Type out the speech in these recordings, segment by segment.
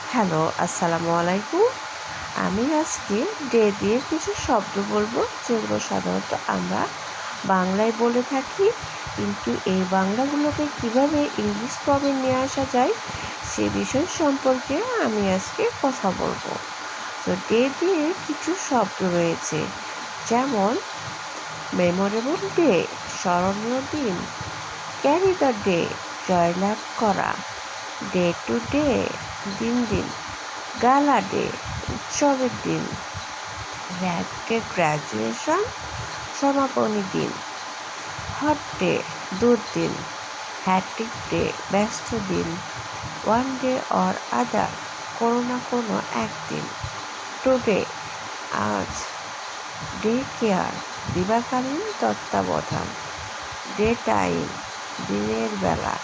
Hello, আসসালামু আলাইকুম। আমি আজকে ডে দিয়ে কিছু শব্দ বলবো, যেগুলো সাধারণত আমরা বাংলায় বলে থাকি, কিন্তু এই বাংলাগুলোকে কিভাবে ইংলিশ ফর্মে নিয়ে আসা যায় সে বিষয় সম্পর্কে আমি আজকে কথা বলবো। তো ডে দিয়ে কিছু শব্দ রয়েছে, যেমন মেমোরেবল ডে, স্মরণীয় দিন; ক্যারি দ্য ডে, জয়লাভ করা; ডে টু ডে, দিন দিন; গালা ডে, উৎসবের দিন; গ্র্যাজুয়েশন, সমাপনী দিন; হট ডে, দুর্দিন; হ্যাট্রিক ডে, ব্যস্ত দিন; ওয়ান ডে অর আদার, কোনো না কোনো একদিন; টুডে, আজ; ডে কেয়ার, দিবাকালীন তত্ত্বাবধান; ডে টাইম, দিনের বেলা;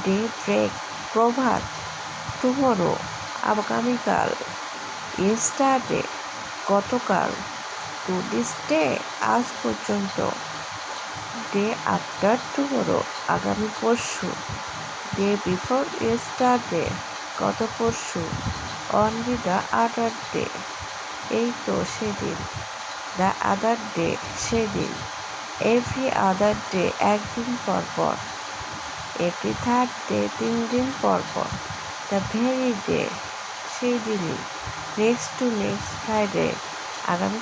ডে ব্রেক, প্রভাত; টুমোরো, আগামীকাল; ইয়েস্টারডে, গতকাল; টু দিস ডে, আজ পর্যন্ত; ডে আফটার টুমোরো, আগামী পরশু; ডে বিফোর ইয়েস্টারডে, গত পরশু; অনলি দ্য আদার ডে, এই তো সেদিন; দ্য আদার ডে, সেদিন; এভরি আদার ডে, একদিন পর পর; এভরি থার্ড ডে, 3 দিন পর পর; দ্য ভেরি ডে, সেই দিনই; নেক্সট টু নেক্সট ফ্রাইডে, আগামী